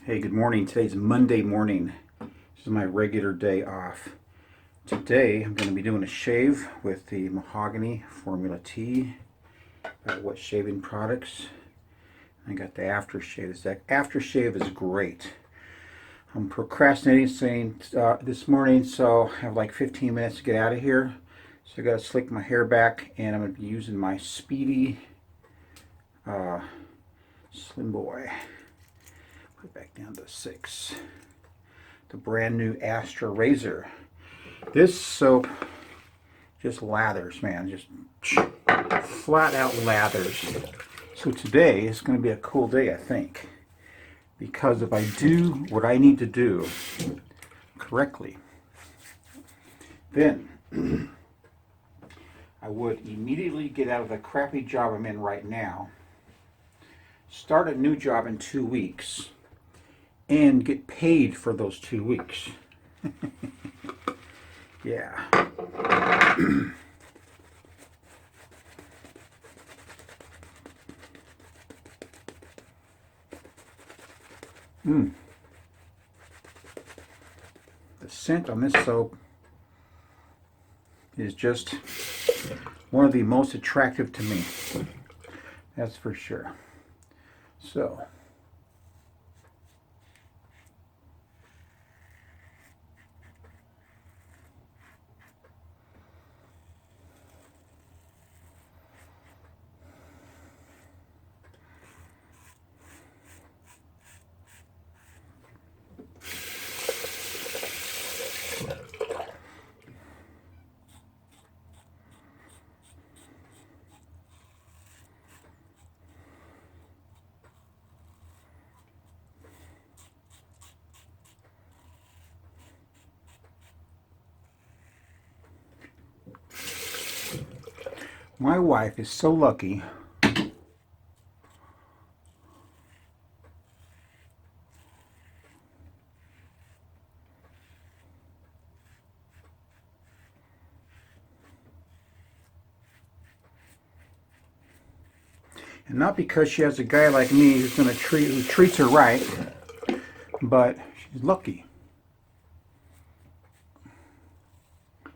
Hey, good morning. Today's Monday morning. This is my regular day off. Today I'm going to be doing a shave with the Mahogany Formula T wet shaving products. I got the aftershave. This aftershave is great. I'm procrastinating saying this morning, so I have like 15 minutes to get out of here. So I got to slick my hair back, and I'm going to be using my Speedy Slim Boy. Put it back down to 6. The brand new Astra Razor. This soap just lathers, man. Just flat out lathers. So today is going to be a cool day, I think. Because if I do what I need to do correctly, then I would immediately get out of the crappy job I'm in right now, start a new job in 2 weeks, and get paid for those 2 weeks. Yeah. The scent on this soap is just one of the most attractive to me. That's for sure. So, my wife is so lucky. And not because she has a guy like me who treats her right, but she's lucky.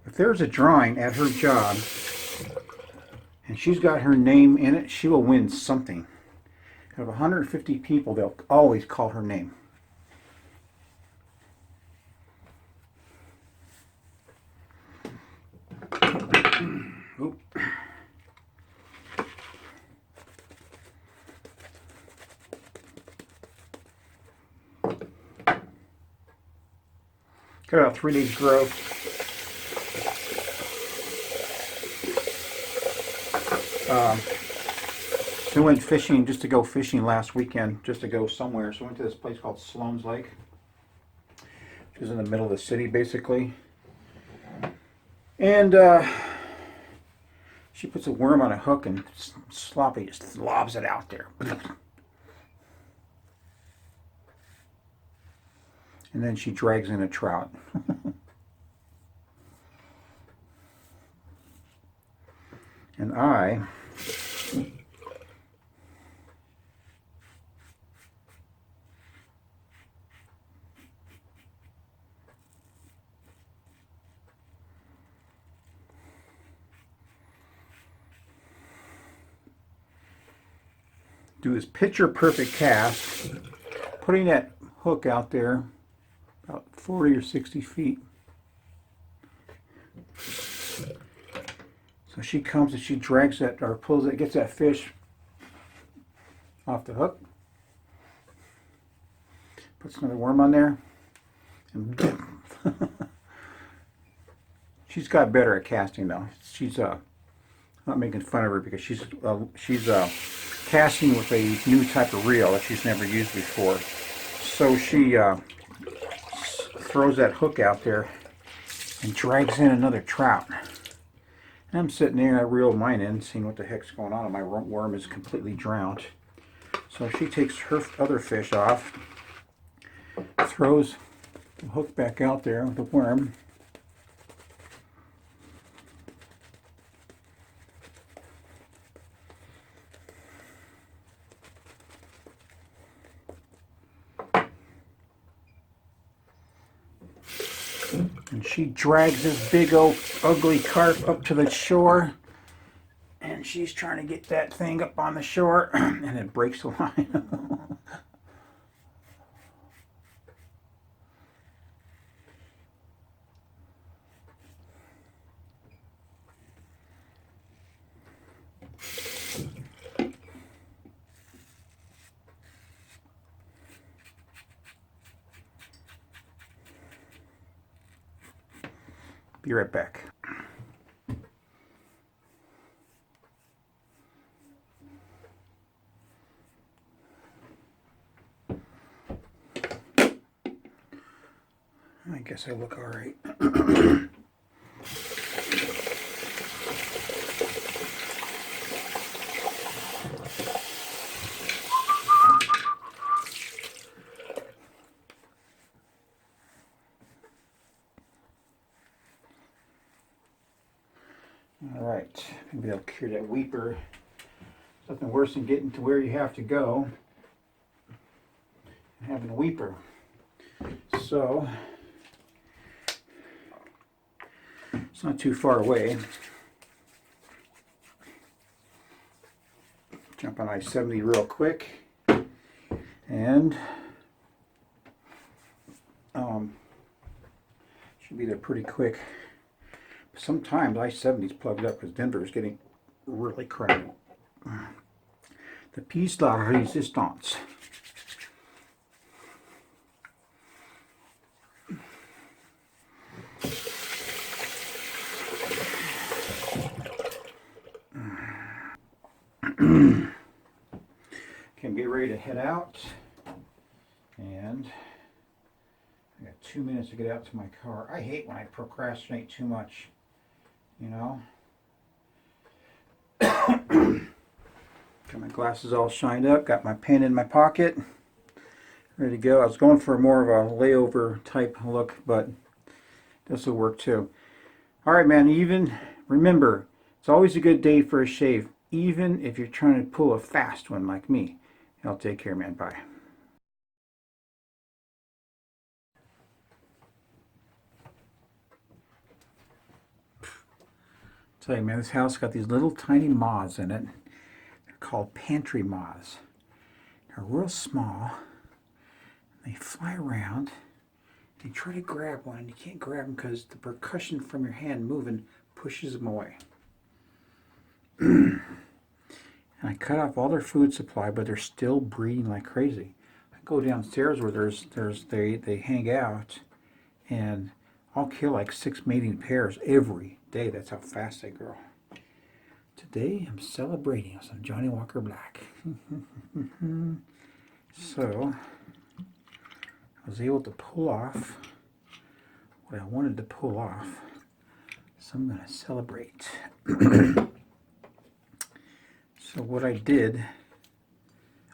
If there's a drawing at her job and she's got her name in it, she will win something. Out of 150 people, they'll always call her name. Oop. Got about 3 days growth. We went fishing just to go fishing last weekend, just to go somewhere. So I went to this place called Sloan's Lake, which is in the middle of the city, basically. And she puts a worm on a hook and sloppy just lobs it out there. And then she drags in a trout. And I do this picture perfect cast, putting that hook out there about 40 or 60 feet. So she comes and she drags that, or pulls it, gets that fish off the hook, puts another worm on there, and she's got better at casting though. She's not making fun of her because she's casting with a new type of reel that she's never used before. So she throws that hook out there and drags in another trout. And I'm sitting there, I reel mine in, seeing what the heck's going on, and my worm is completely drowned. So she takes her other fish off, throws the hook back out there with the worm. she drags this big old ugly carp up to the shore, and she's trying to get that thing up on the shore, and it breaks the line. Be right back. I guess I look all right. All right, maybe I'll cure that weeper. Nothing worse than getting to where you have to go and having a weeper. So it's not too far away. Jump on I-70 real quick, and should be there pretty quick. Sometimes I-70 is plugged up because Denver is getting really crowded. The piece de resistance. Okay, I'm getting ready to head out, and I got 2 minutes to get out to my car. I hate when I procrastinate too much, you know. Got my glasses all shined up, got my pen in my pocket, ready to go. I was going for more of a layover type look, but this will work too. All right, man, even remember, it's always a good day for a shave, even if you're trying to pull a fast one like me. I'll take care, man. Bye. Tell you, man, this house got these little tiny moths in it. They're called pantry moths. They're real small. They fly around. You try to grab one, and you can't grab them because the percussion from your hand moving pushes them away. And I cut off all their food supply, but they're still breeding like crazy. I go downstairs where they hang out, and I'll kill like 6 mating pairs every day. That's how fast they grow. Today I'm celebrating some Johnnie Walker Black. So I was able to pull off what I wanted to pull off. So I'm going to celebrate. So what I did,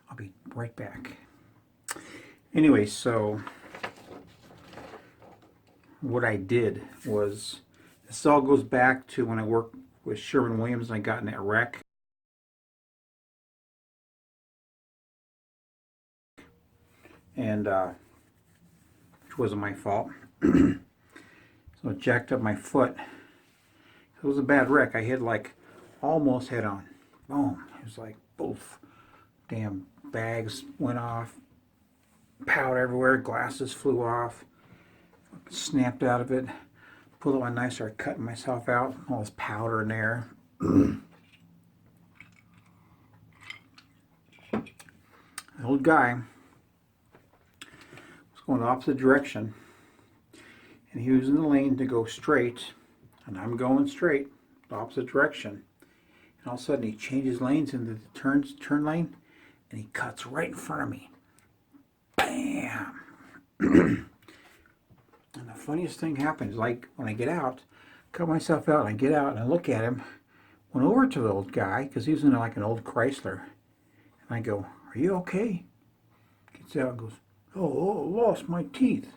I'll be right back. Anyway, so what I did was, this all goes back to when I worked with Sherwin-Williams and I got in that wreck. And which wasn't my fault. So it jacked up my foot. It was a bad wreck. I hit like almost head on. Boom. It was like both. Damn bags went off. Powder everywhere. Glasses flew off. Snapped out of it. Pulled out my knife, started cutting myself out. All this powder in there. The old guy was going the opposite direction. And he was in the lane to go straight. And I'm going straight, the opposite direction. And all of a sudden he changes lanes into the turn lane, and he cuts right in front of me. Bam! And the funniest thing happens, like when I get out, cut myself out, and I get out and I look at him, went over to the old guy, because he was in like an old Chrysler. And I go, "Are you okay?" Gets out and goes, oh, lost my teeth.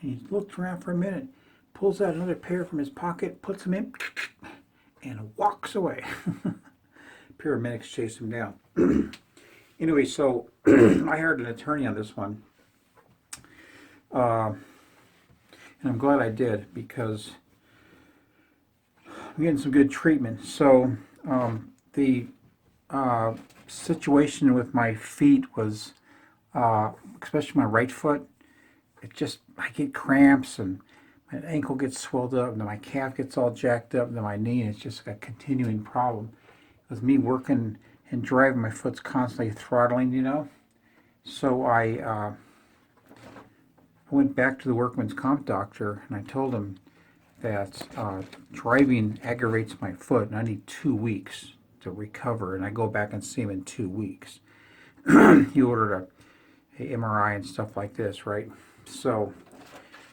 And he looks around for a minute, pulls out another pair from his pocket, puts them in, and walks away. Paramedics chased him down. Anyway, so I hired an attorney on this one. And I'm glad I did, because I'm getting some good treatment. So the situation with my feet was, especially my right foot, I get cramps, and my ankle gets swelled up, and then my calf gets all jacked up, and then my knee, and it's just a continuing problem. With me working and driving, my foot's constantly throttling, So I went back to the workman's comp doctor, and I told him that driving aggravates my foot, and I need 2 weeks to recover, and I go back and see him in 2 weeks. He ordered a MRI and stuff like this, right? So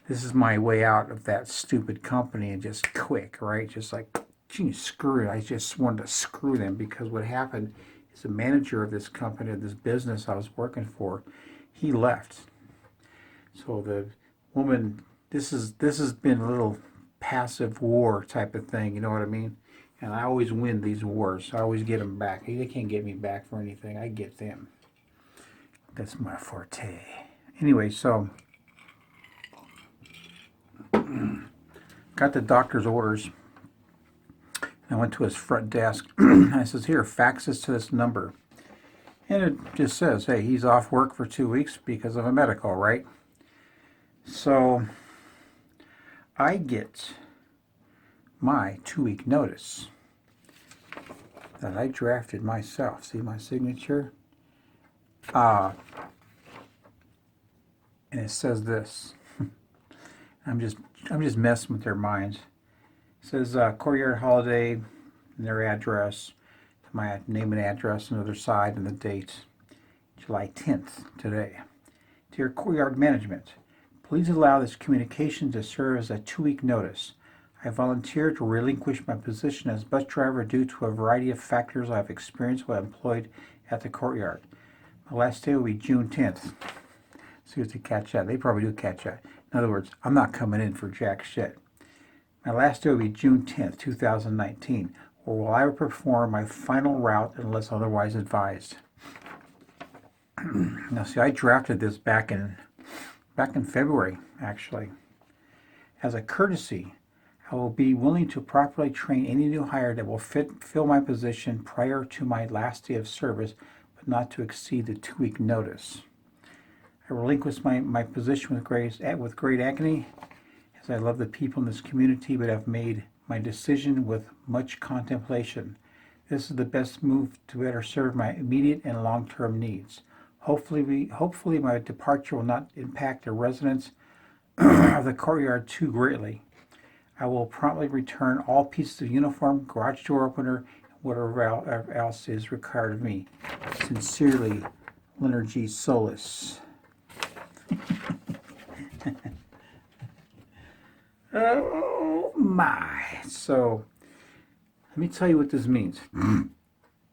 this is my way out of that stupid company, and just quick, right? Just like, geez, screw it. I just wanted to screw them, because what happened is the manager of this company, of this business I was working for, he left. So the woman, this has been a little passive war type of thing, you know what I mean? And I always win these wars. I always get them back. They can't get me back for anything. I get them. That's my forte. Anyway, so got the doctor's orders. I went to his front desk. I says, here, fax this to this number. And it just says, hey, he's off work for 2 weeks because of a medical, right? So I get my 2-week notice that I drafted myself. See my signature? And it says this. I'm just messing with their minds. It says Courtyard Holiday, and their address, my name and address on the other side, and the date, July 10th, today. Dear Courtyard Management, please allow this communication to serve as a 2-week notice. I volunteer to relinquish my position as bus driver due to a variety of factors I have experienced while employed at the Courtyard. My last day will be June 10th. See if they catch that. They probably do catch that. In other words, I'm not coming in for jack shit. My last day will be June 10th, 2019, or will I perform my final route unless otherwise advised. Now, see, I drafted this back in February, actually. As a courtesy, I will be willing to properly train any new hire that will fill my position prior to my last day of service, but not to exceed the 2-week notice. I relinquish my position with great agony, as I love the people in this community, but have made my decision with much contemplation. This is the best move to better serve my immediate and long-term needs. Hopefully my departure will not impact the residents of the Courtyard too greatly. I will promptly return all pieces of uniform, garage door opener, and whatever else is required of me. Sincerely, Leonard G. Solis. Oh my. So, let me tell you what this means. I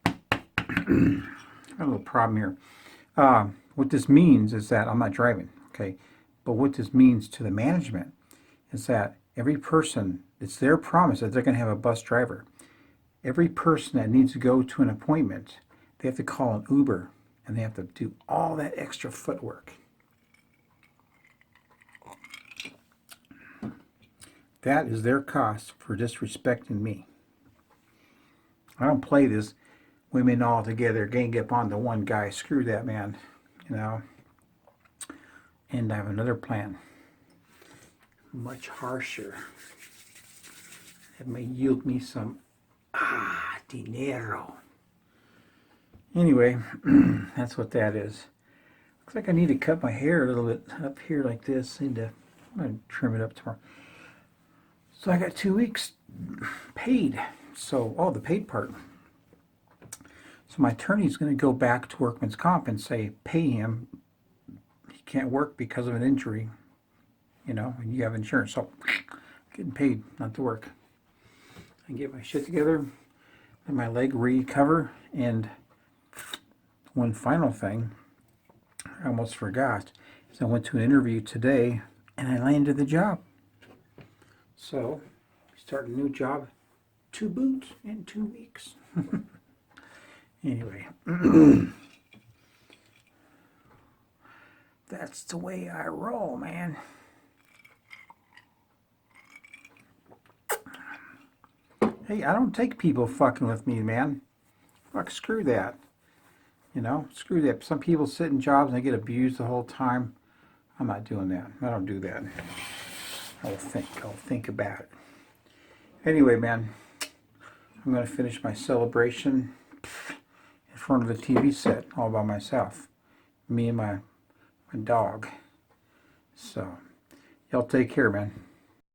have a little problem here. What this means is that I'm not driving, okay? But what this means to the management is that every person, it's their promise that they're going to have a bus driver. Every person that needs to go to an appointment, they have to call an Uber, and they have to do all that extra footwork. That is their cost for disrespecting me. I don't play this women all together, gang up on the one guy. Screw that, man. And I have another plan. Much harsher. It may yield me some dinero. Anyway, that's what that is. Looks like I need to cut my hair a little bit up here like this. I'm going to trim it up tomorrow. So I got 2 weeks paid. So, the paid part. So my attorney's going to go back to workman's comp and say, pay him. He can't work because of an injury. And you have insurance. So, getting paid not to work. I get my shit together, let my leg recover, and one final thing I almost forgot is I went to an interview today and I landed the job. So, start a new job to boot in 2 weeks. Anyway, that's the way I roll, man. Hey, I don't take people fucking with me, man. Fuck, screw that. You know, screw that. Some people sit in jobs and they get abused the whole time. I'm not doing that. I don't do that. I'll think about it. Anyway, man, I'm going to finish my celebration in front of the TV set all by myself. Me and my dog. So, y'all take care, man.